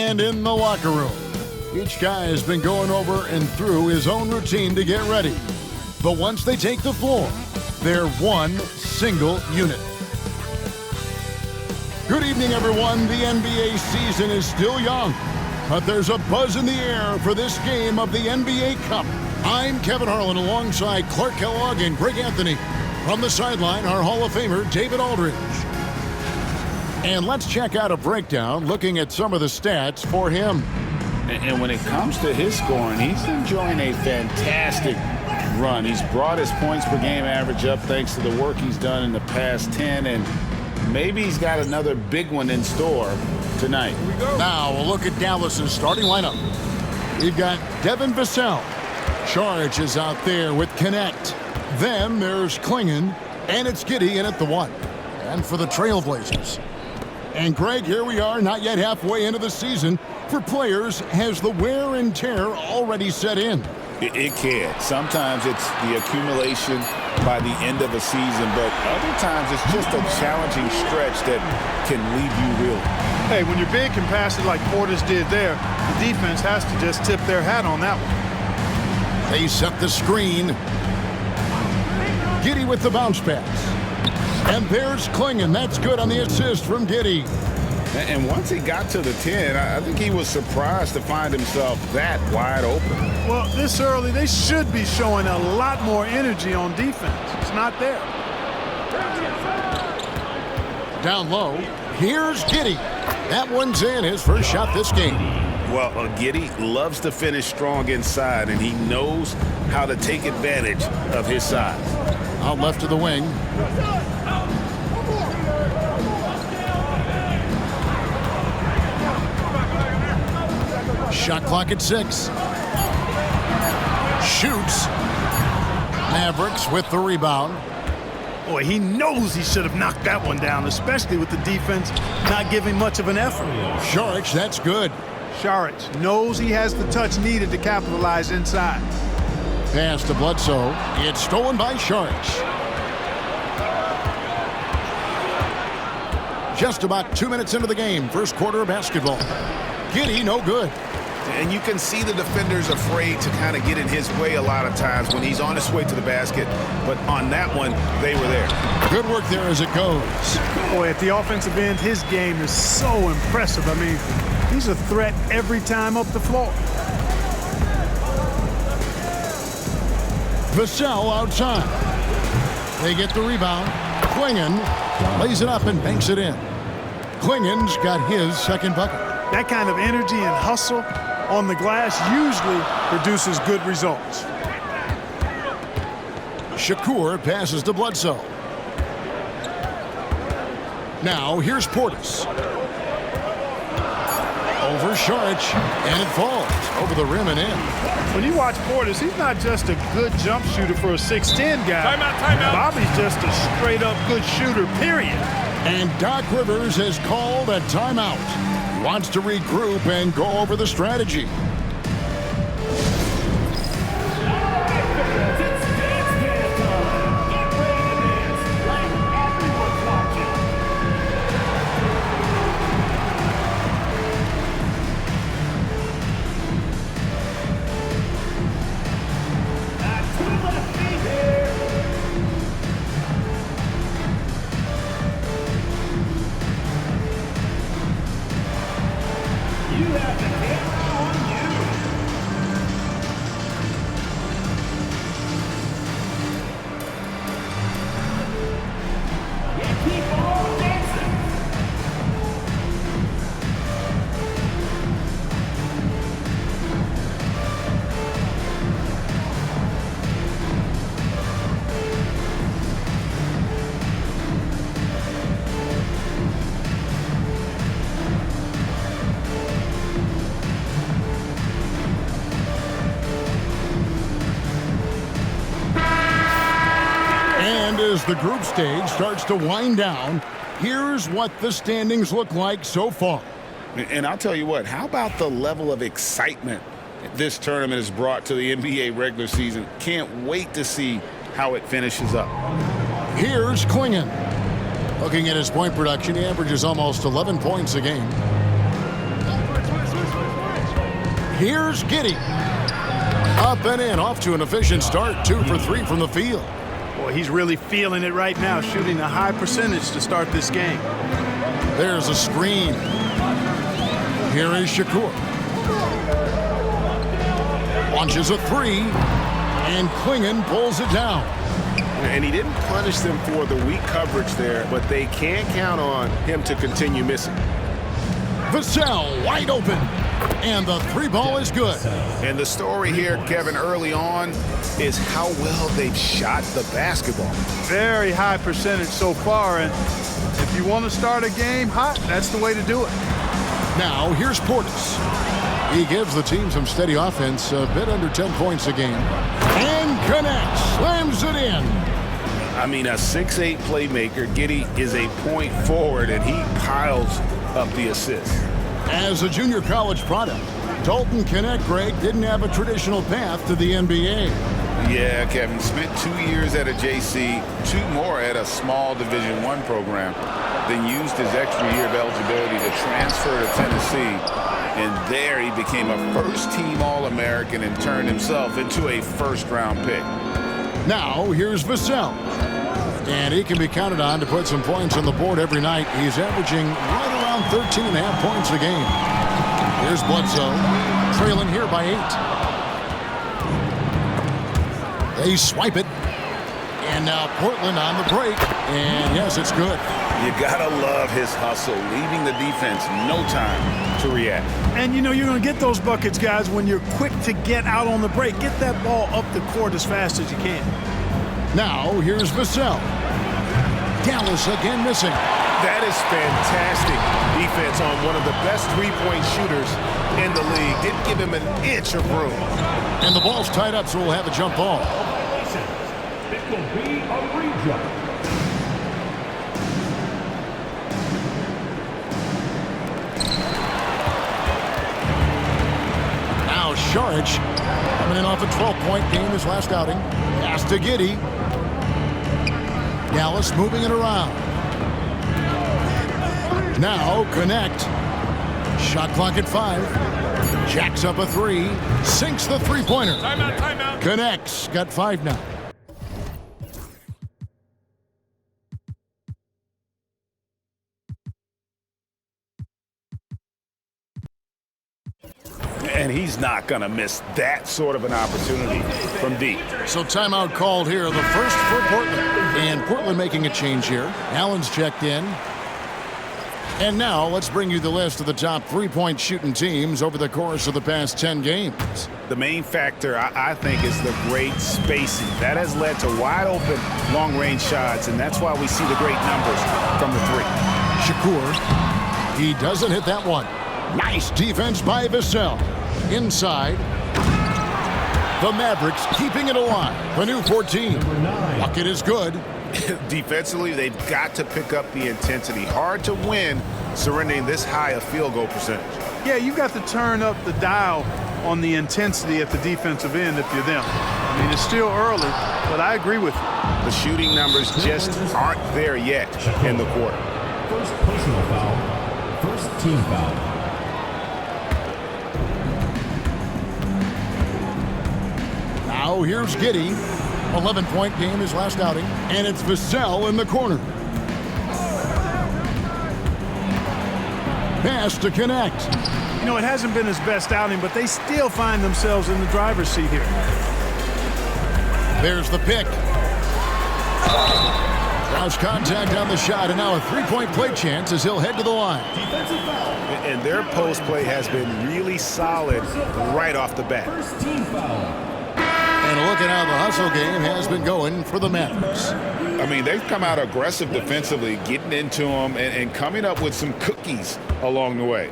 And in the locker room, each guy has been going over and through his own routine to get ready. But once they take the floor, they're one single unit. Good evening, everyone. The NBA season is still young, but there's a buzz in the air for this game of the NBA Cup. I'm Kevin Harlan alongside Clark Kellogg and Greg Anthony. From the sideline, our Hall of Famer, David Aldridge. And let's check out a breakdown looking at some of the stats for him. And when it comes to his scoring, he's enjoying a fantastic run. He's brought his points per game average up thanks to the work he's done in the past 10, and maybe he's got another big one in store tonight. Now we'll look at Dallas's starting lineup. We've got Devin Vassell. Charge is out there with Connect. Then there's Klingon, and it's Giddey in at the 1. And for the Trailblazers. And Greg, here we are, not yet halfway into the season. For players, has the wear and tear already set in? It can. Sometimes it's the accumulation by the end of a season, but other times it's just a challenging stretch that can leave you real. Hey, when you're big and pass it like Portis did there, the defense has to just tip their hat on that one. They set the screen. Giddey with the bounce pass. And there's Klingon. That's good on the assist from Giddey. And once he got to the 10, I think he was surprised to find himself that wide open. Well, this early, they should be showing a lot more energy on defense. It's not there. Down low, here's Giddey. That one's in, his first shot this game. Well, Giddey loves to finish strong inside, and he knows how to take advantage of his size. Out left to the wing. Shot clock at 6. Shoots. Mavericks with the rebound. Boy, he knows he should have knocked that one down, especially with the defense not giving much of an effort. Saric, that's good. Saric knows he has the touch needed to capitalize inside. Pass to Bledsoe. It's stolen by Saric. Just about 2 minutes into the game, first quarter of basketball. Giddey, no good. And you can see the defenders afraid to kind of get in his way a lot of times when he's on his way to the basket. But on that one, they were there. Good work there as it goes. Boy, at the offensive end, his game is so impressive. I mean, he's a threat every time up the floor. Vassell outside. They get the rebound. Klingon lays it up and banks it in. Klingon's got his second bucket. That kind of energy and hustle on the glass usually produces good results. Shakur passes to Bledsoe. Now here's Portis. Over Saric, and it falls over the rim and in. When you watch Portis, he's not just a good jump shooter for a 6'10 guy. Timeout. Bobby's just a straight-up good shooter, period. And Doc Rivers has called a timeout. Wants to regroup and go over the strategy. As the group stage starts to wind down, here's what the standings look like so far. And I'll tell you what, how about the level of excitement this tournament has brought to the NBA regular season? Can't wait to see how it finishes up. Here's Klingon. Looking at his point production, he averages almost 11 points a game. Here's Giddey. Up and in, off to an efficient start. 2 for 3 from the field. Boy, he's really feeling it right now, shooting a high percentage to start this game. There's a screen. Here is Shakur. Launches a 3, and Klingon pulls it down. And he didn't punish them for the weak coverage there, but they can't count on him to continue missing. Vassell wide open, and the 3-ball is good. And the story here, Kevin, early on is how well they've shot the basketball. Very high percentage so far, and if you want to start a game hot, that's the way to do it. Now, here's Portis. He gives the team some steady offense, a bit under 10 points a game. And connects, slams it in. I mean, a 6'8 playmaker. Giddey is a point forward, and he piles up the assists. As a junior college product, Dalton Knecht, Greg, didn't have a traditional path to the NBA. Yeah, Kevin, spent 2 years at a JC, 2 more at a small Division I program, then used his extra year of eligibility to transfer to Tennessee. And there he became a first-team All-American and turned himself into a first-round pick. Now, here's Vassell. And he can be counted on to put some points on the board every night. He's averaging right around 13.5 points a game. Here's Bledsoe, trailing here by 8. They swipe it. And now Portland on the break. And yes, it's good. You gotta love his hustle, leaving the defense no time to react. And you know you're going to get those buckets, guys, when you're quick to get out on the break. Get that ball up the court as fast as you can. Now, here's Vassell. Dallas again missing. That is fantastic defense on one of the best three-point shooters in the league. Didn't give him an inch of room. And the ball's tied up, so we'll have a jump ball. It will be a re-jump. Now Saric coming in off a 12-point game his last outing. Pass to Giddey. Dallas moving it around. Now Connect. Shot clock at 5. Jacks up a 3. Sinks the three-pointer. Timeout, timeout. Connects. Got 5 now. And he's not going to miss that sort of an opportunity from deep. So timeout called here, the first for Portland. And Portland making a change here. Allen's checked in. And now let's bring you the list of the top three-point shooting teams over the course of the past 10 games. The main factor, I think, is the great spacing. That has led to wide-open long-range shots, and that's why we see the great numbers from the three. Shakur, he doesn't hit that one. Nice defense by Vassell. Inside. The Mavericks keeping it alive. The new 14. Bucket is good. Defensively, they've got to pick up the intensity. Hard to win surrendering this high a field goal percentage. Yeah, you got to turn up the dial on the intensity at the defensive end if you're them. I mean, it's still early, but I agree with you. The shooting numbers just aren't there yet in the quarter. First personal foul. First team foul. Now here's Giddey. 11-point game his last outing. And it's Vassell in the corner. Pass to Connect. You know, it hasn't been his best outing, but they still find themselves in the driver's seat here. There's the pick. Cross contact on the shot, and now a three-point play chance as he'll head to the line. And their post play has been really solid right off the bat. First team foul. And look at how the hustle game has been going for the Mavericks. I mean, they've come out aggressive defensively, getting into them and coming up with some cookies along the way.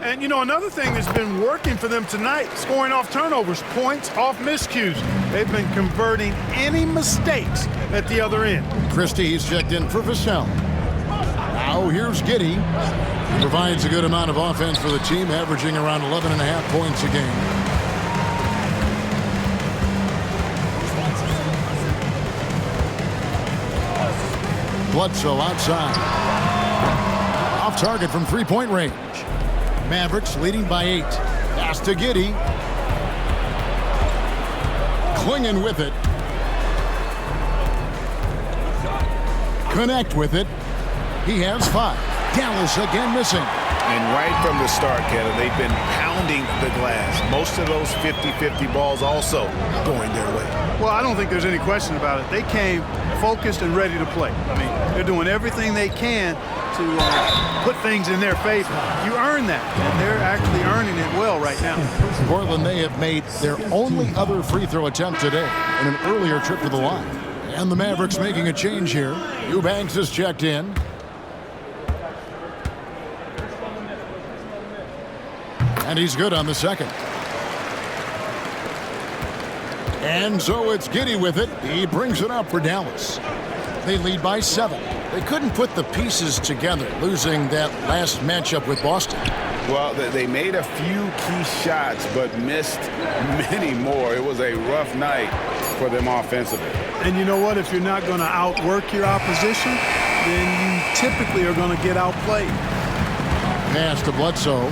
And, you know, another thing that's been working for them tonight, scoring off turnovers, points off miscues. They've been converting any mistakes at the other end. Christie's checked in for Vassell. Now here's Giddey. He provides a good amount of offense for the team, averaging around 11.5 points a game. Bledsoe outside. Off target from three-point range. Mavericks leading by 8. Pass to Giddey. Clingan with it. Connect with it. He has 5. Dallas again missing. And right from the start, Kevin, they've been pounding the glass. Most of those 50-50 balls also going their way. Well, I don't think there's any question about it. They came focused and ready to play. I mean, they're doing everything they can to put things in their favor. You earn that, and they're actually earning it well right now. Portland, they have made their only other free throw attempt today in an earlier trip to the line. And the Mavericks making a change here. Eubanks is checked in. And he's good on the second. And so it's Giddey with it. He brings it up for Dallas. They lead by 7. They couldn't put the pieces together, losing that last matchup with Boston. Well, they made a few key shots, but missed many more. It was a rough night for them offensively. And you know what? If you're not going to outwork your opposition, then you typically are going to get outplayed. Pass to Bledsoe.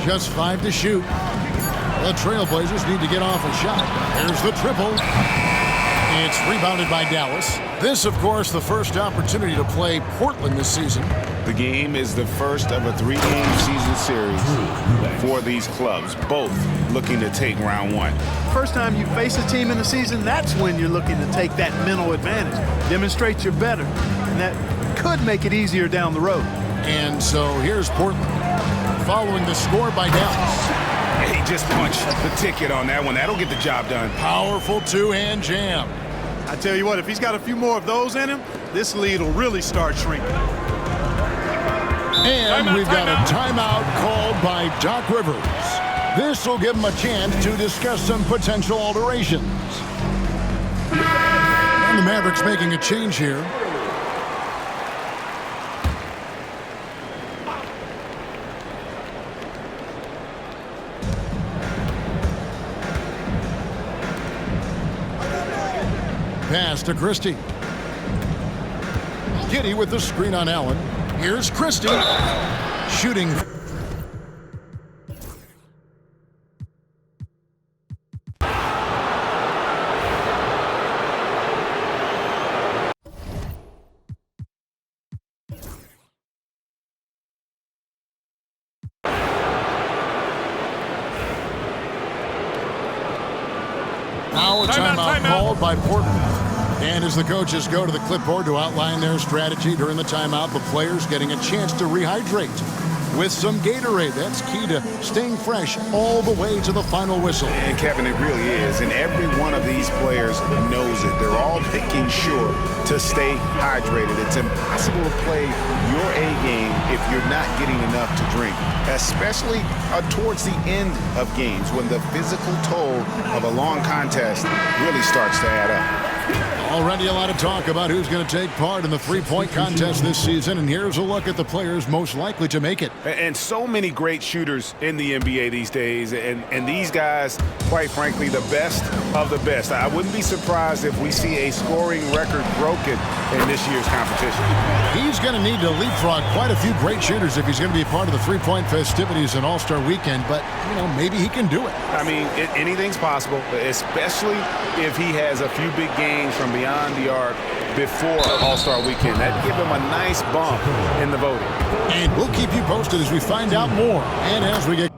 Just 5 to shoot. The Trailblazers need to get off a shot. Here's the triple. It's rebounded by Dallas. This, of course, the first opportunity to play Portland this season. The game is the first of a 3-game season series for these clubs, both looking to take round 1. First time you face a team in the season, that's when you're looking to take that mental advantage. Demonstrate you're better, and that could make it easier down the road. And so here's Portland, following the score by Dallas. He just punched the ticket on that one. That'll get the job done. Powerful two-hand jam. I tell you what, if he's got a few more of those in him, this lead will really start shrinking. And we've got a timeout called by Doc Rivers. This will give him a chance to discuss some potential alterations. And the Mavericks making a change here. Pass to Christie. Giddey with the screen on Allen. Here's Christie. Shooting. Now a timeout called by Portland. And as the coaches go to the clipboard to outline their strategy during the timeout, the players getting a chance to rehydrate with some Gatorade. That's key to staying fresh all the way to the final whistle. And Kevin, it really is. And every one of these players knows it. They're all making sure to stay hydrated. It's impossible to play your A game if you're not getting enough to drink, especially towards the end of games when the physical toll of a long contest really starts to add up. Already a lot of talk about who's going to take part in the three-point contest this season, and here's a look at the players most likely to make it. And so many great shooters in the NBA these days, and these guys, quite frankly, the best of the best. I wouldn't be surprised if we see a scoring record broken in this year's competition. He's going to need to leapfrog quite a few great shooters if he's going to be part of the three-point festivities in All-Star Weekend, but, you know, maybe he can do it. I mean, anything's possible, especially if he has a few big games from beyond the arc before All-Star Weekend. That'd give him a nice bump in the voting. And we'll keep you posted as we find out more and as we get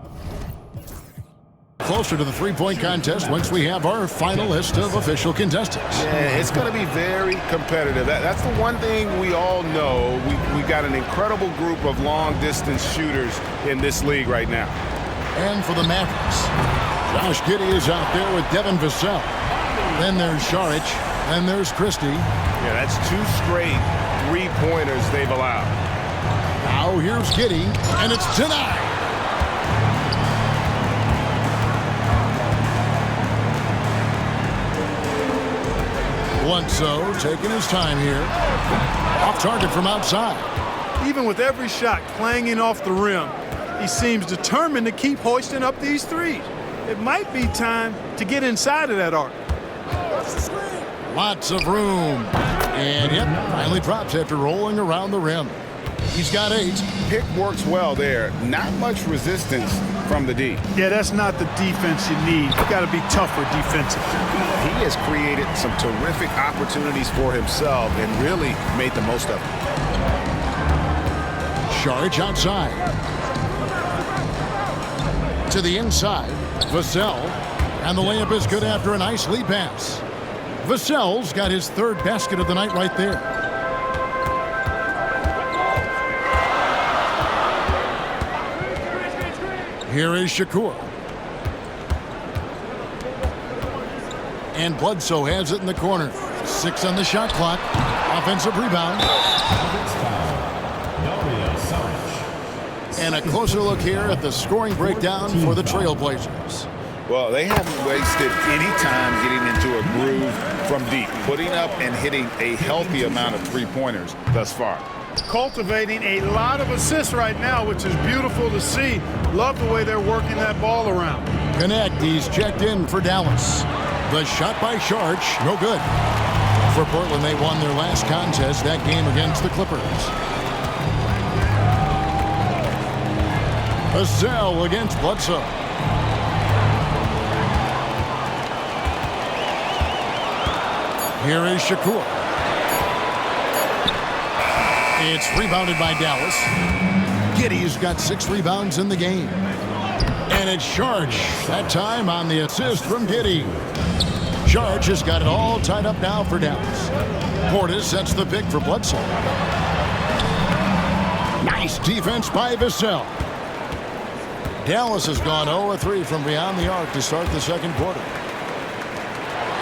closer to the three-point contest once we have our final list of official contestants. Yeah, it's going to be very competitive. That's the one thing we all know. We've got an incredible group of long-distance shooters in this league right now. And for the Mavericks, Josh Giddey is out there with Devin Vassell. Then there's Saric. And there's Christie. Yeah, that's 2 straight three-pointers they've allowed. Now here's Giddey, and it's denied. Bledsoe taking his time here. Off target from outside. Even with every shot clanging off the rim, he seems determined to keep hoisting up these threes. It might be time to get inside of that arc. Lots of room. And yep, finally drops after rolling around the rim. He's got 8. Pick works well there. Not much resistance from the D. Yeah, that's not the defense you need. You got to be tougher defensively. He has created some terrific opportunities for himself and really made the most of them. Charge outside. To the inside. Vassell. And the layup is good after a nice lead pass. Vassell's got his 3rd basket of the night right there. Here is Shakur. And Bledsoe has it in the corner. 6 on the shot clock. Offensive rebound. And a closer look here at the scoring breakdown for the Trailblazers. Well, they haven't wasted any time getting into a groove from deep, putting up and hitting a healthy amount of three-pointers thus far. Cultivating a lot of assists right now, which is beautiful to see. Love the way they're working that ball around. Connect, he's checked in for Dallas. The shot by Sharch, no good. For Portland, they won their last contest, that game against the Clippers. Vassell against Bledsoe. Here is Shakur. It's rebounded by Dallas. Giddey's got 6 rebounds in the game. And it's Sharch, that time on the assist from Giddey. Sharch has got it all tied up now for Dallas. Portis sets the pick for Bledsoe. Nice defense by Vassell. Dallas has gone 0-3 from beyond the arc to start the second quarter.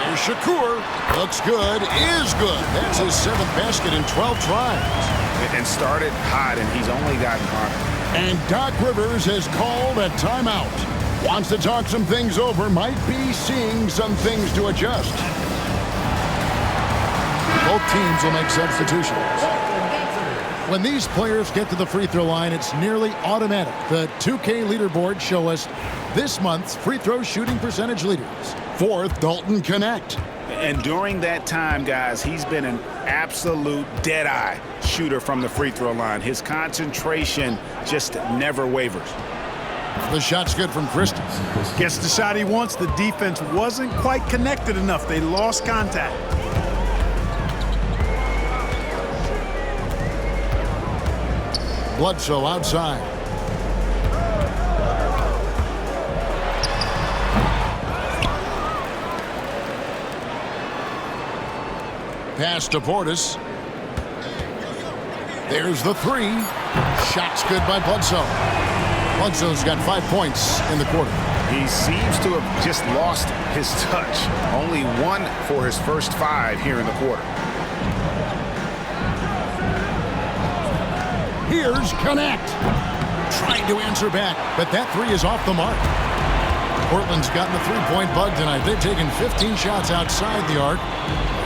Here's Shakur. Looks good, is good. That's his 7th basket in 12 tries. And started hot, and he's only gotten hotter. And Doc Rivers has called a timeout. Wants to talk some things over, might be seeing some things to adjust. Both teams will make substitutions. When these players get to the free throw line, it's nearly automatic. The 2K leaderboards show us this month's free throw shooting percentage leaders. 4th, Dalton Connect. And during that time, guys, he's been an absolute dead-eye shooter from the free throw line. His concentration just never wavers. The shot's good from Christie. Gets the shot he wants. The defense wasn't quite connected enough. They lost contact. Bledsoe outside. Pass to Portis. There's the 3. Shot's good by Bledsoe. Bledsoe's got 5 points in the quarter. He seems to have just lost his touch. Only 1 for his first 5 here in the quarter. Here's Connect. Trying to answer back, but that 3 is off the mark. Portland's gotten the 3-point bug tonight. They've taken 15 shots outside the arc.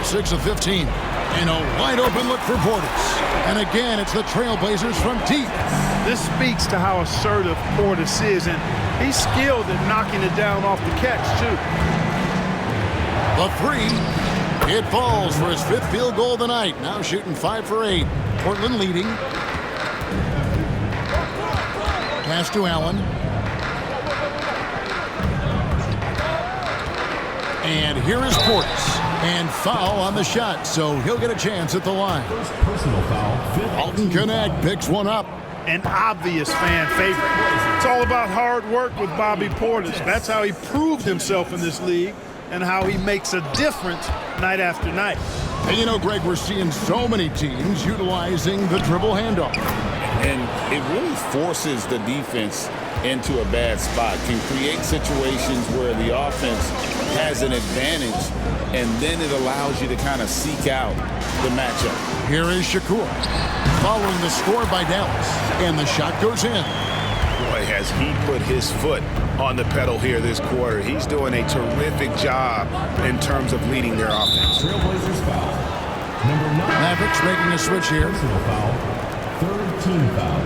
6 of 15. And a wide open look for Portis. And again, it's the Trailblazers from deep. This speaks to how assertive Portis is, and he's skilled at knocking it down off the catch, too. The 3. It falls for his 5th field goal of the night. Now shooting 5 for 8. Portland leading. Pass to Allen. And here is Portis. And foul on the shot, so he'll get a chance at the line. Personal foul. Alton Connect picks one up. An obvious fan favorite. It's all about hard work with Bobby Portis. That's how he proved himself in this league and how he makes a difference night after night. And you know, Greg, we're seeing so many teams utilizing the dribble handoff. And it really forces the defense into a bad spot, can create situations where the offense has an advantage, and then it allows you to kind of seek out the matchup. Here is Shakur, following the score by Dallas, and the shot goes in. Boy, has he put his foot on the pedal here this quarter. He's doing a terrific job in terms of leading their offense. Trailblazers foul. Number 9. Mavericks making a switch here. Personal foul. 3rd team foul.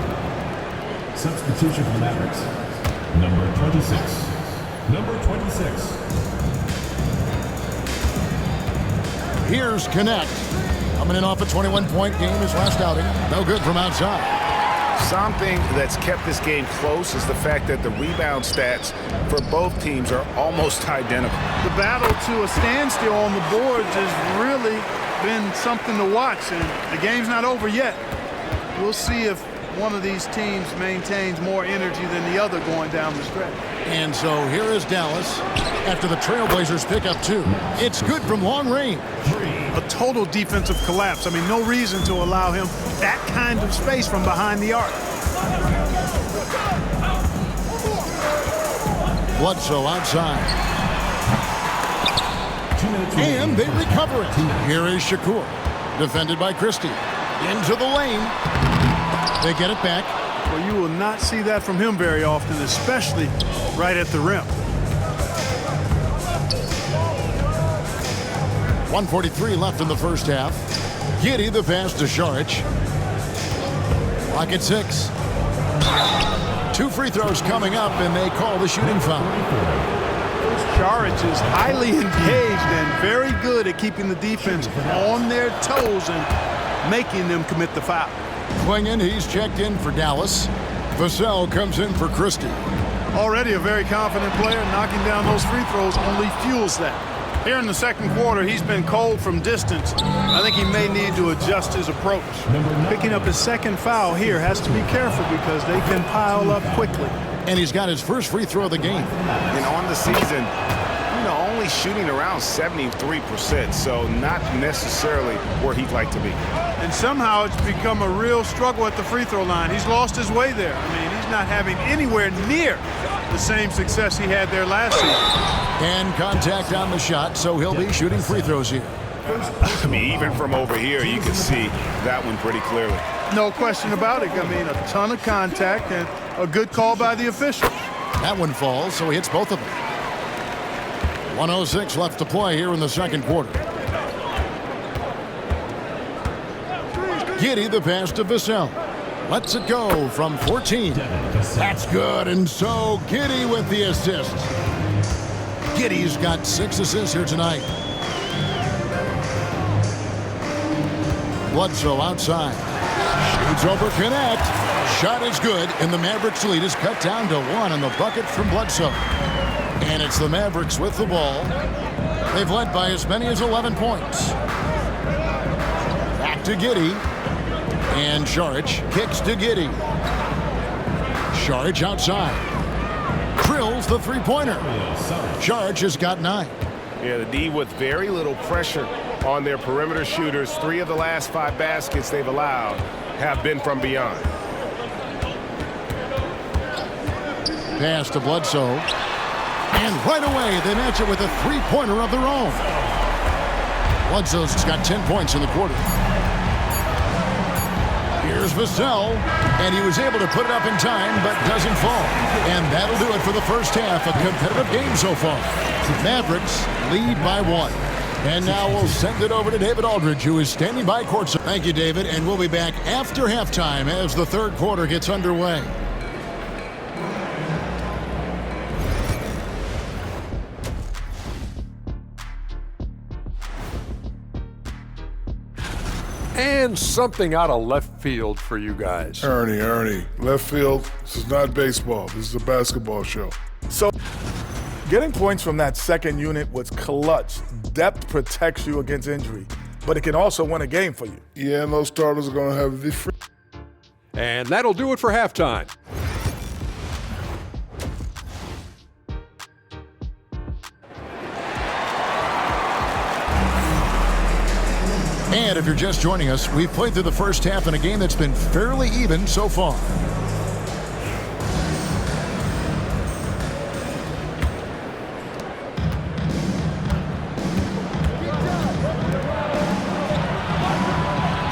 Substitution for Mavericks. Number 26. Number 26. Here's Connect. Coming in off a 21-point game his last outing. No good from outside. Something that's kept this game close is the fact that the rebound stats for both teams are almost identical. The battle to a standstill on the boards has really been something to watch, and the game's not over yet. We'll see if one of these teams maintains more energy than the other going down the stretch. And so here is Dallas after the Trailblazers pick up 2. It's good from long range. A total defensive collapse. I mean, no reason to allow him that kind of space from behind the arc. Bledsoe outside. And they recover it. Here is Shakur. Defended by Christie. Into the lane. They get it back. Well, you will not see that from him very often, especially right at the rim. 1:43 left in the first half. Giddey the pass to Saric. Clock at 6. 2 free throws coming up, and they call the shooting foul. Saric is highly engaged and very good at keeping the defense on their toes and making them commit the foul. Clingan, he's checked in for Dallas. Vassell comes in for Christie. Already a very confident player. Knocking down those free throws only fuels that. Here in the second quarter, he's been cold from distance. I think he may need to adjust his approach. Picking up his second foul here, has to be careful because they can pile up quickly. And he's got his first free throw of the game. And on the season, only shooting around 73%, so not necessarily where he'd like to be. And somehow it's become a real struggle at the free throw line. He's lost his way there. I mean, he's not having anywhere near the same success he had there last season. And contact on the shot, so he'll be shooting free throws here. I mean, even from over here, you can see that one pretty clearly. No question about it. I mean, a ton of contact and a good call by the official. That one falls, so he hits both of them. 1:06 left to play here in the second quarter. Giddey the pass to Vassell. Lets it go from 14. That's good, and so Giddey with the assist. Giddey's got 6 assists here tonight. Bledsoe outside. Shoots over Connect. Shot is good, and the Mavericks lead is cut down to 1 on the bucket from Bledsoe. And it's the Mavericks with the ball. They've led by as many as 11 points. Back to Giddey. And Saric kicks to Giddey. Saric outside. Drills the three-pointer. Saric has got 9. Yeah, the D with very little pressure on their perimeter shooters. 3 of the last 5 baskets they've allowed have been from beyond. Pass to Bledsoe. And right away, they match it with a three-pointer of their own. Bledsoe's got 10 points in the quarter. Here's Vassell, and he was able to put it up in time, but doesn't fall. And that'll do it for the first half. A competitive game so far. Mavericks lead by 1. And now we'll send it over to David Aldridge, who is standing by courtside. Thank you, David, and we'll be back after halftime as the third quarter gets underway. And something out of left field for you guys. Ernie, left field, this is not baseball. This is a basketball show. So, getting points from that second unit was clutch. Depth protects you against injury, but it can also win a game for you. Yeah, and those starters are going to have the free. And that'll do it for halftime. And if you're just joining us, we've played through the first half in a game that's been fairly even so far.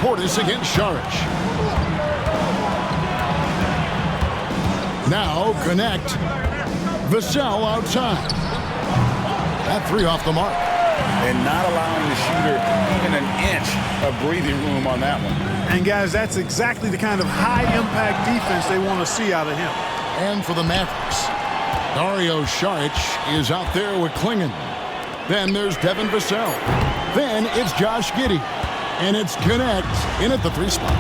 Portis against Saric. Now Connect. Vassell outside. That 3 off the mark. And not allowing the shooter even an inch of breathing room on that one. And guys, that's exactly the kind of high-impact defense they want to see out of him. And for the Mavericks, Dario Saric is out there with Clingan. Then there's Devin Vassell. Then it's It's Josh Giddey. And it's Connect in at the 3 spot.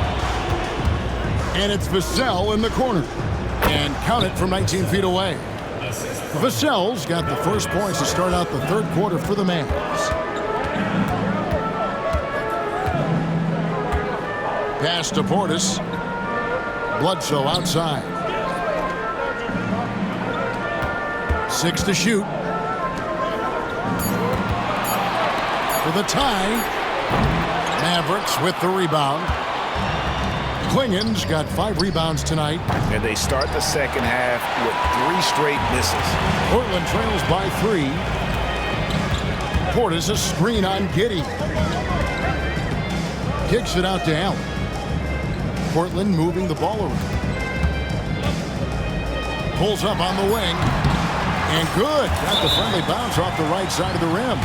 And it's Vassell in the corner. And count it from 19 feet away. Vassell's got the first points to start out the third quarter for the Mavs. Pass to Portis. Bledsoe outside. 6 to shoot. For the tie. Mavericks with the rebound. Klingen's got 5 rebounds tonight. And they start the second half with 3 straight misses. Portland trails by 3. Portis a screen on Giddey. Kicks it out to Allen. Portland moving the ball around. Pulls up on the wing. And good. Got the friendly bounce off the right side of the rim.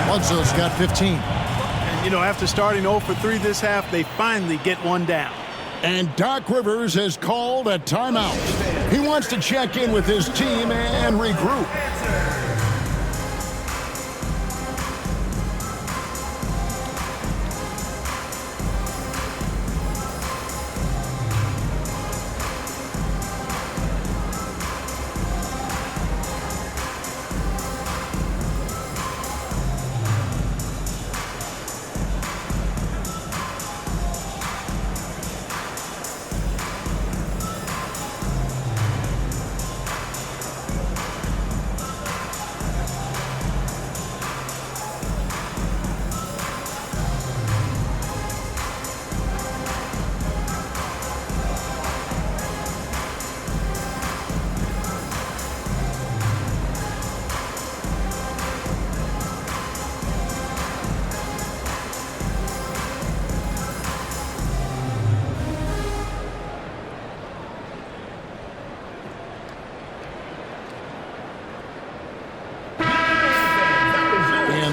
Bledsoe's got 15. And, you know, after starting 0 for 3 this half, they finally get one down. And Doc Rivers has called a timeout. He wants to check in with his team and regroup.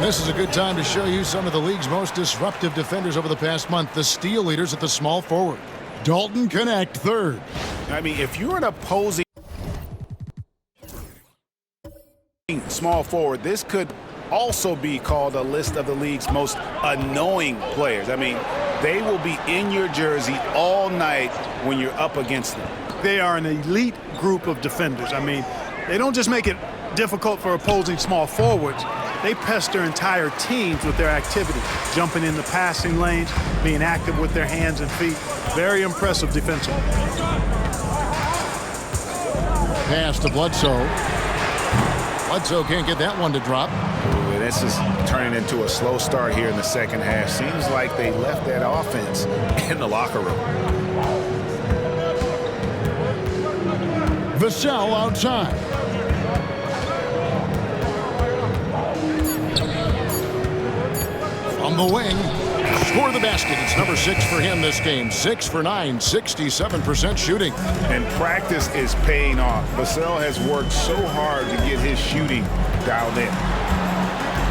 This is a good time to show you some of the league's most disruptive defenders over the past month. The steal leaders at the small forward. Dalton Connect, 3rd. I mean, if you're an opposing small forward, this could also be called a list of the league's most annoying players. I mean, they will be in your jersey all night when you're up against them. They are an elite group of defenders. I mean, they don't just make it difficult for opposing small forwards. They pester entire teams with their activity, jumping in the passing lanes, being active with their hands and feet. Very impressive defensively. Pass to Bledsoe. Bledsoe can't get that one to drop. Ooh, this is turning into a slow start here in the second half. Seems like they left that offense in the locker room. Vassell outside. On the wing, score the basket. It's number 6 for him this game. 6 for 9, 67% shooting. And practice is paying off. Vassell has worked so hard to get his shooting dialed in.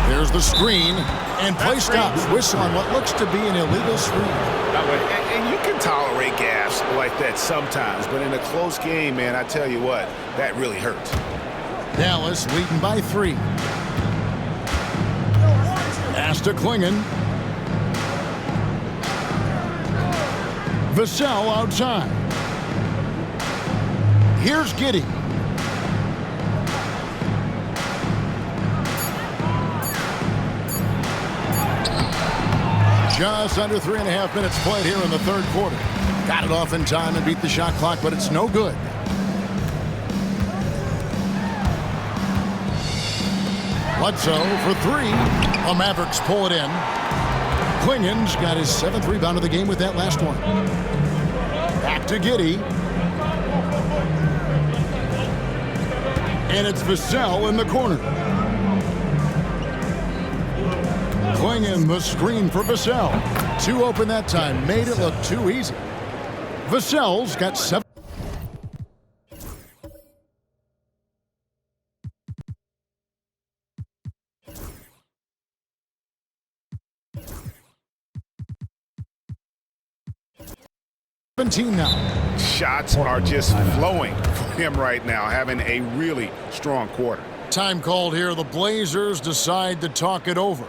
There's the screen, and play stops. Whistle on what looks to be an illegal screen. And you can tolerate gaffes like that sometimes, but in a close game, man, I tell you what, that really hurts. Dallas leading by 3. Pass to Klingen. Vassell outside. Here's Giddey. Just under 3.5 minutes played here in the third quarter. Got it off in time and beat the shot clock, but it's no good. Bledsoe for 3. The Mavericks pull it in. Klingen's got his 7th rebound of the game with that last one. Back to Giddey. And it's Vassell in the corner. Klingen the screen for Vassell. 2 open that time. Made it look too easy. Vassell's got 7. 17 now. Shots are just flowing for him right now, having a really strong quarter. Time called here. The Blazers decide to talk it over.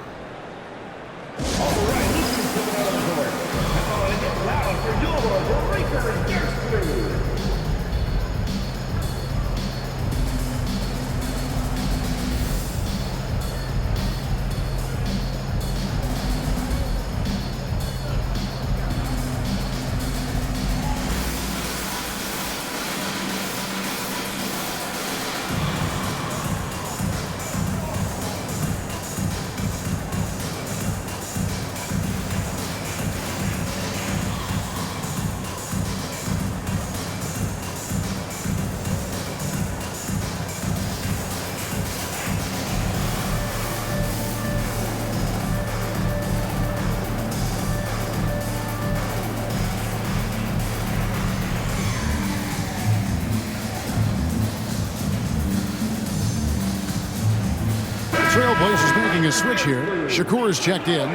Trailblazers making a switch here. Shakur's checked in.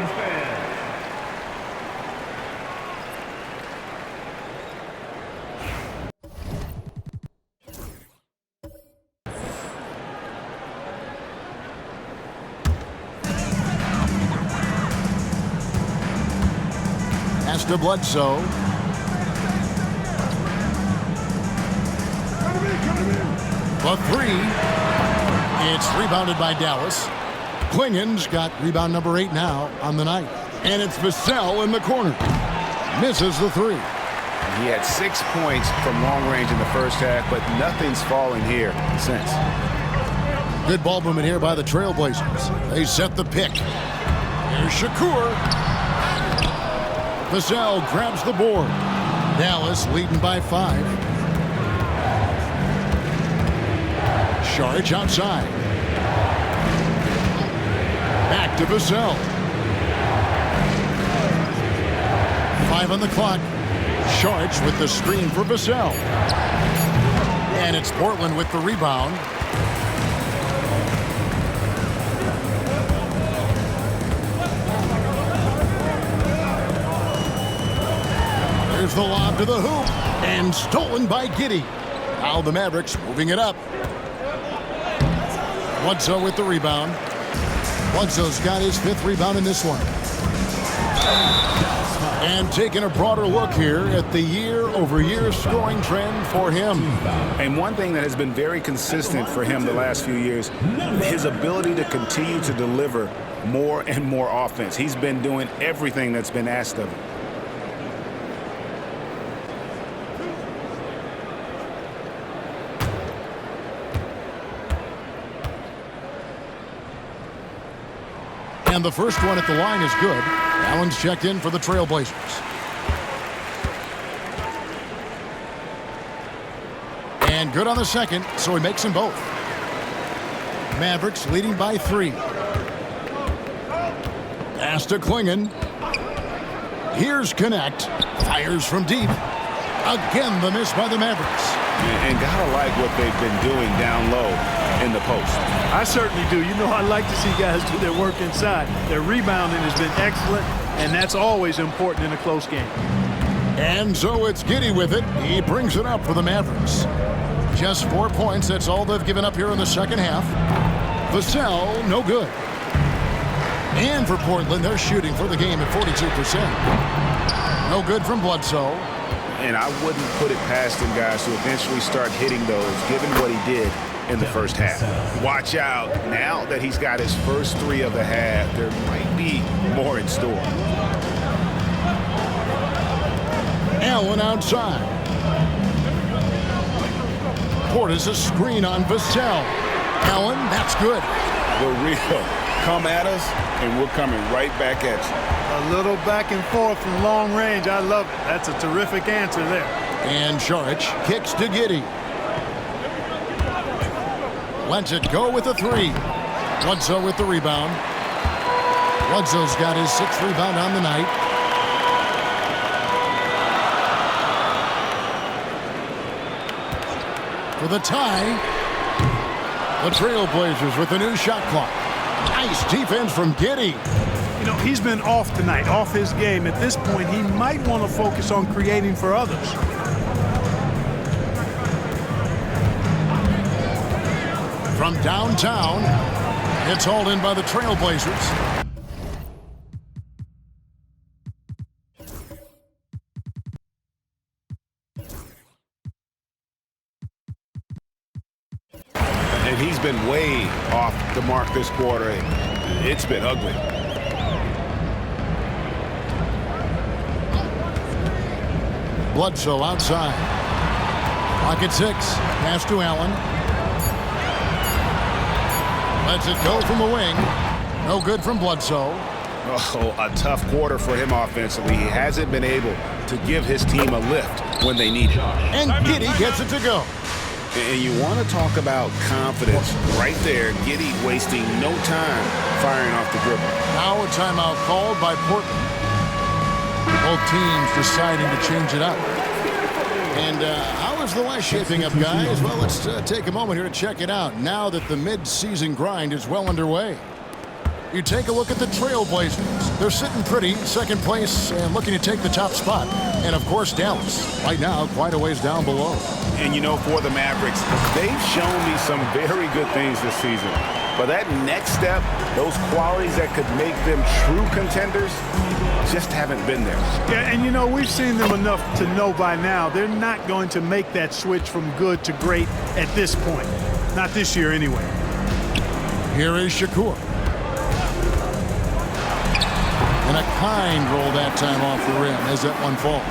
Pass to Bledsoe. The three. It's rebounded by Dallas. Klingen's got rebound number 8 now on the night. And it's Vassell in the corner. Misses the three. He had 6 points from long range in the first half, but nothing's fallen here since. Good ball movement here by the Trailblazers. They set the pick. Here's Shakur. Vassell grabs the board. Dallas leading by 5. Saric outside. Back to Vassell. 5 on the clock. Saric with the screen for Vassell. And it's Portland with the rebound. There's the lob to the hoop. And stolen by Giddey. Now the Mavericks moving it up. Bledsoe with the rebound. Bledsoe's got his 5th rebound in this one. And taking a broader look here at the year-over-year scoring trend for him. And one thing that has been very consistent for him the last few years, his ability to continue to deliver more and more offense. He's been doing everything that's been asked of him. And the first one at the line is good. Allen's checked in for the Trailblazers. And good on the second, so he makes them both. Mavericks leading by 3. Pass to Klingen. Here's Connect. Fires from deep. Again, the miss by the Mavericks. And gotta like what they've been doing down low in the post. I certainly do. You know, I like to see guys do their work inside. Their rebounding has been excellent, and that's always important in a close game. And so it's Giddey with it. He brings it up for the Mavericks. Just 4 points. That's all they've given up here in the second half. Vassell, no good. And for Portland, they're shooting for the game at 42%. No good from Bledsoe. And I wouldn't put it past him, guys, to eventually start hitting those, given what he did in the first half. Watch out. Now that he's got his first 3 of the half, there might be more in store. Allen outside. Portis a screen on Vassell. Allen, that's good. The real. Come at us, and we're coming right back at you. A little back and forth from long range. I love it. That's a terrific answer there. And Saric kicks to Giddey. Lets it go with a 3. Bledsoe with the rebound. Bledsoe's got his 6th rebound on the night. For the tie, the Trailblazers with the new shot clock. Nice defense from Giddey. You know, he's been off tonight, off his game. At this point, he might want to focus on creating for others. From downtown, it's hauled in by the Trailblazers. he's been way off the mark this quarter. It's been ugly. Bledsoe outside. Clock at 6. Pass to Allen. Lets it go from the wing. No good from Bledsoe. Oh, a tough quarter for him offensively. He hasn't been able to give his team a lift when they need it. And Giddey gets it to go. And you want to talk about confidence right there. Giddey wasting no time firing off the dribble. Now a timeout called by Portland. Both teams deciding to change it up. And how is the West shaping up, guys? Well, let's take a moment here to check it out now that the mid-season grind is well underway. You take a look at the Trailblazers. They're sitting pretty, second place, and looking to take the top spot. And, of course, Dallas, right now, quite a ways down below. And, you know, for the Mavericks, they've shown me some very good things this season. But that next step, those qualities that could make them true contenders, just haven't been there. Yeah, and, you know, we've seen them enough to know by now they're not going to make that switch from good to great at this point. Not this year, anyway. Here is Shakur. And a kind roll that time off the rim as that one falls.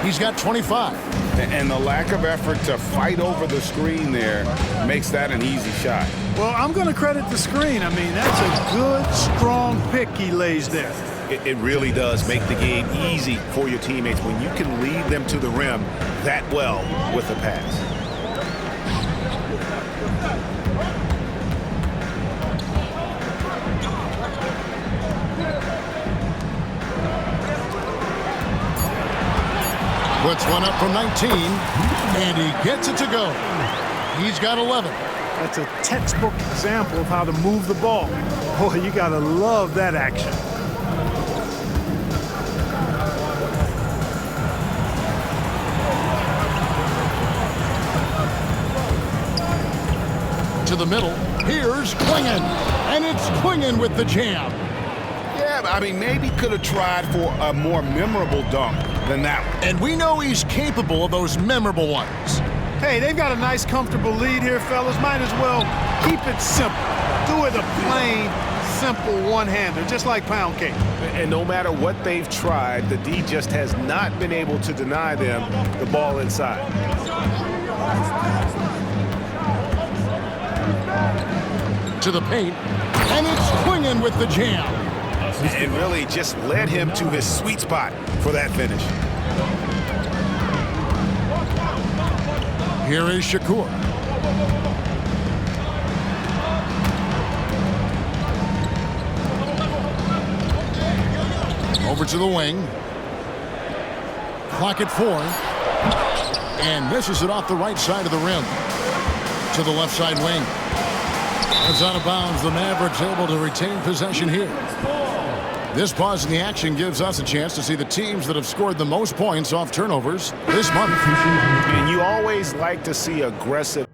He's got 25. And the lack of effort to fight over the screen there makes that an easy shot. Well, I'm going to credit the screen. I mean, that's a good, strong pick he lays there. It really does make the game easy for your teammates when you can lead them to the rim that well with a pass. Puts one up from 19, and he gets it to go. He's got 11. That's a textbook example of how to move the ball. Boy, you got to love that action. To the middle, here's Klingon, and it's Klingon with the jam. Yeah, I mean, maybe could have tried for a more memorable dunk than that one. And we know he's capable of those memorable ones. Hey, they've got a nice, comfortable lead here, fellas. Might as well keep it simple. Do it a plain, simple one-hander, just like pound cake. And no matter what they've tried, the D just has not been able to deny them the ball inside. To the paint, and it's Klingon with the jam. And really just led him to his sweet spot for that finish. Here is Shakur. Over to the wing. Clock at 4. And misses it off the right side of the rim. To the left side wing. It's out of bounds. The Mavericks able to retain possession here. This pause in the action gives us a chance to see the teams that have scored the most points off turnovers this month. And you always like to see aggressive.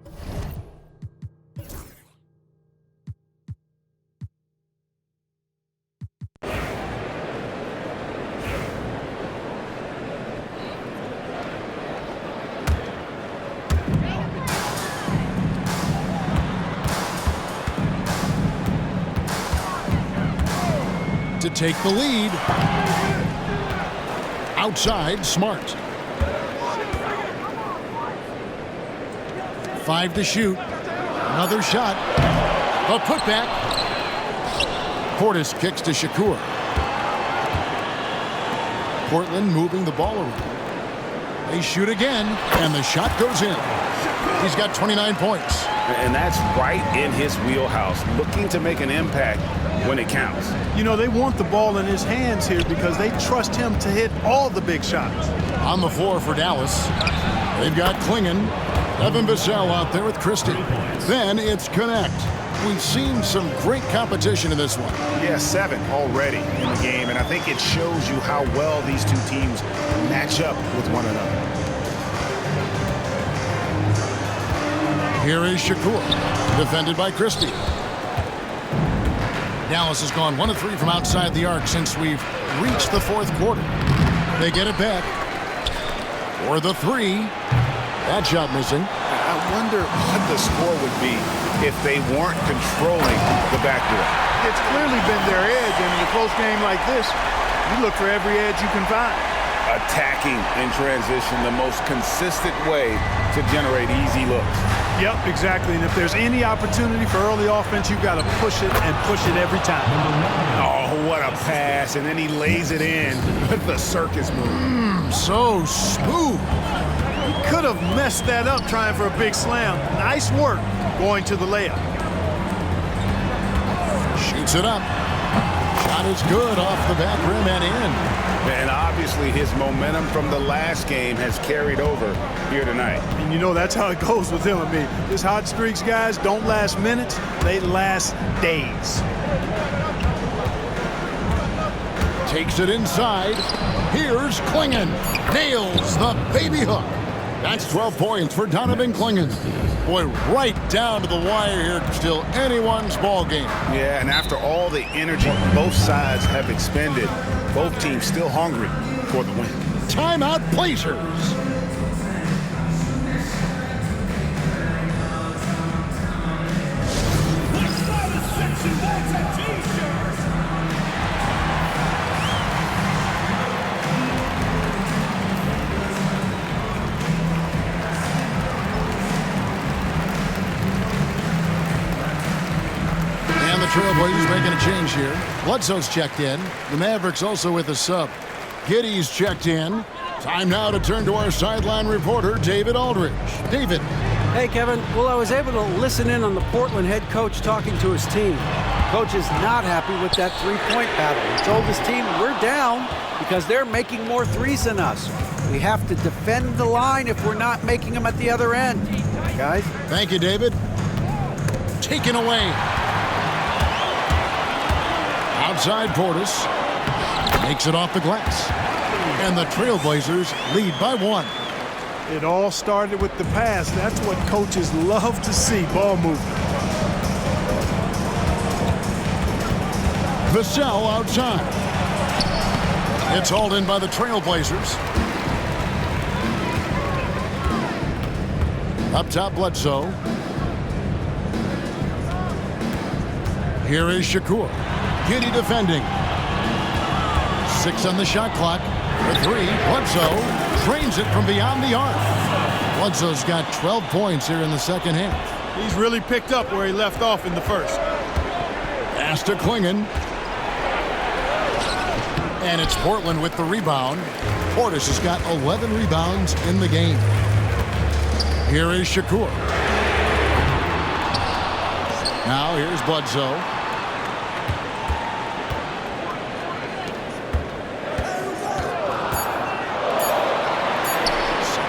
To take the lead. Outside, Smart. 5 to shoot. Another shot. A putback. Portis kicks to Shakur. Portland moving the ball around. They shoot again, and the shot goes in. He's got 29 points. And that's right in his wheelhouse, looking to make an impact when it counts. You know, they want the ball in his hands here because they trust him to hit all the big shots. On the floor for Dallas, they've got Klingon, Evan Vassell out there with Christie. Then it's Connect. We've seen some great competition in this one. Yeah, 7 already in the game, and I think it shows you how well these two teams match up with one another. Here is Shakur, defended by Christie. Dallas has gone 1 of 3 from outside the arc since we've reached the 4th quarter. They get it back. For the 3. That shot missing. I wonder what the score would be if they weren't controlling the backboard. It's clearly been their edge, and in a close game like this, you look for every edge you can find. Attacking in transition, the most consistent way to generate easy looks. Yep, exactly. And if there's any opportunity for early offense, you've got to push it and push it every time. Oh, what a pass. And then he lays it in with the circus move. So smooth. He could have messed that up trying for a big slam. Nice work going to the layup. Shoots it up. Shot is good off the back rim and in. And obviously his momentum from the last game has carried over here tonight. And you know that's how it goes with him. I mean, his hot streaks, guys, don't last minutes. They last days. Takes it inside. Here's Klingon. Nails the baby hook. That's 12 points for Donovan Klingon. Boy, right down to the wire here. Still anyone's ball game. Yeah, and after all the energy both sides have expended, both teams still hungry for the win. Timeout Blazers. Trailblazers making a change here. Bledsoe's checked in. The Mavericks also with a sub. Giddey's checked in. Time now to turn to our sideline reporter, David Aldridge. David. Hey, Kevin. Well, I was able to listen in on the Portland head coach talking to his team. Coach is not happy with that three-point battle. He told his team, we're down because they're making more threes than us. We have to defend the line if we're not making them at the other end. Guys? Thank you, David. Taken away. Outside Portis makes it off the glass. And the Trailblazers lead by 1. It all started with the pass. That's what coaches love to see, ball movement. Vassell outside. It's hauled in by the Trailblazers. Up top, Bledsoe. Here is Shakur. Giddey defending. 6 on the shot clock. The 3, Bledsoe drains it from beyond the arc. Bledsoe's got 12 points here in the second half. He's really picked up where he left off in the first. Pass to Klingon. And it's Portland with the rebound. Portis has got 11 rebounds in the game. Here is Shakur. Now here's Bledsoe.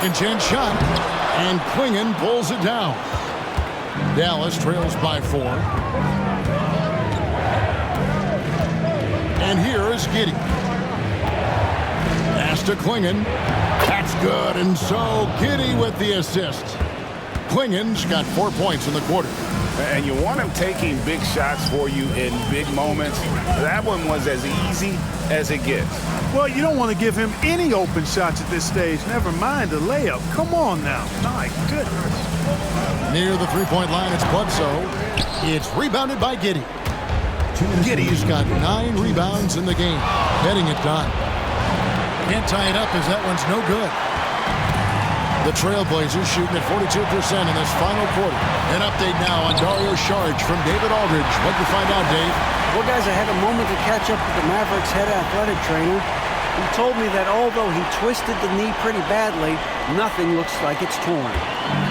Second chance shot, and Klingon pulls it down. Dallas trails by 4. And here is Giddey. Pass to Klingon. That's good, and so Giddey with the assist. Klingon's got 4 points in the quarter. And you want him taking big shots for you in big moments. That one was as easy as it gets. Well, you don't want to give him any open shots at this stage. Never mind a layup. Come on now. My goodness. Near the three-point line, it's Bledsoe. It's rebounded by Giddey. Giddey's got 9 rebounds in the game. Heading it done. Can't tie it up as that one's no good. The Trailblazers shooting at 42% in this final quarter. An update now on Dario Saric from David Aldridge. What did you find out, Dave? Well, guys, I had a moment to catch up with the Mavericks head athletic trainer. He told me that although he twisted the knee pretty badly, nothing looks like it's torn.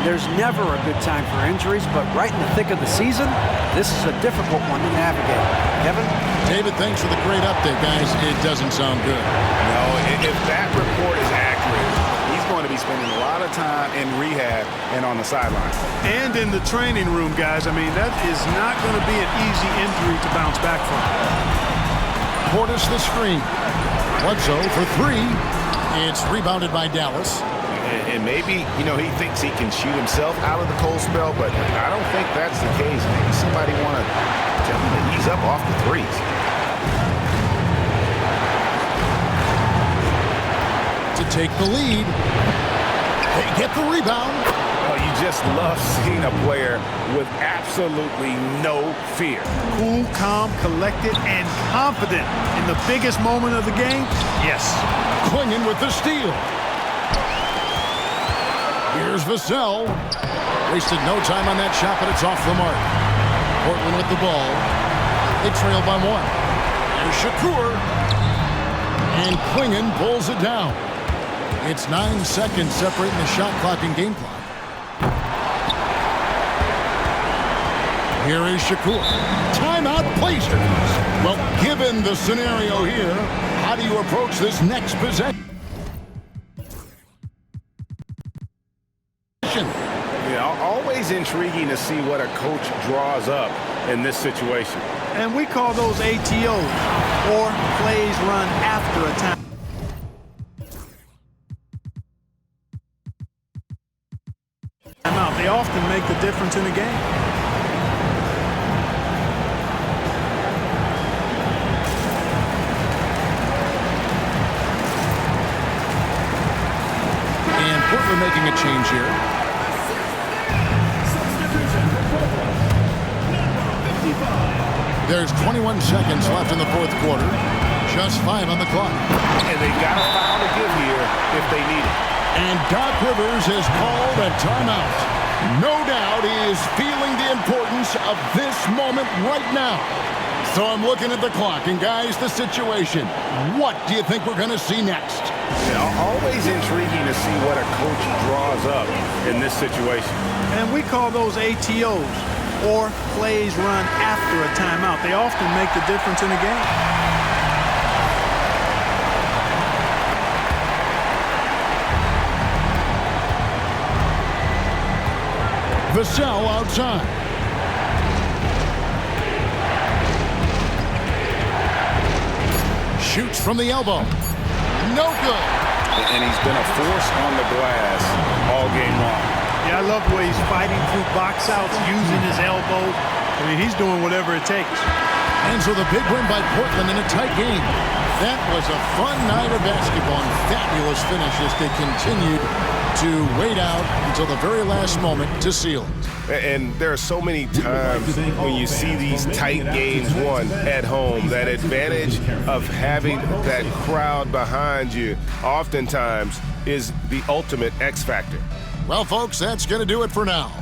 There's never a good time for injuries, but right in the thick of the season, this is a difficult one to navigate. Kevin? David, thanks for the great update, guys. It doesn't sound good. No, if that report is accurate, he's going to be spending a lot of time in rehab and on the sideline. And in the training room, guys. I mean, that is not going to be an easy injury to bounce back from. Portis the screen. Bledsoe for 3. It's rebounded by Dallas. And maybe, you know, he thinks he can shoot himself out of the cold spell, but I don't think that's the case. Maybe somebody want to tell him to ease up off the threes. To take the lead. They get the rebound. Oh, you just love seeing a player with absolutely no fear. Cool, calm, collected, and confident in the biggest moment of the game? Yes. Clingan with the steal. Here's Vassell. Wasted no time on that shot, but it's off the mark. Portland with the ball. They trail by one. Here's Shakur. And Clingan pulls it down. It's 9 seconds separating the shot clock and game clock. Here is Shakur. Timeout Blazers. Well, given the scenario here, how do you approach this next possession? Yeah, always intriguing to see what a coach draws up in this situation. And we call those ATOs, or plays run after a time. Timeout. They often make the difference in a game. And Portland making a change here. There's 21 seconds left in the fourth quarter. Just 5 on the clock. And they got a foul to give here if they need it. And Doc Rivers has called a timeout. No doubt he is feeling the importance of this moment right now. So I'm looking at the clock, and guys, the situation. What do you think we're going to see next? Yeah, always intriguing to see what a coach draws up in this situation. And we call those ATOs, or plays run after a timeout. They often make the difference in a game. Vassell outside. Shoots from the elbow. No good. And he's been a force on the glass all game long. Yeah, I love the way he's fighting through box outs, using his elbows. I mean, he's doing whatever it takes. And so the big win by Portland in a tight game. That was a fun night of basketball and fabulous finish as they continued to wait out until the very last moment to seal it. And there are so many times when you see these tight games won at home, that advantage of having that crowd behind you oftentimes is the ultimate X factor. Well, folks, that's going to do it for now.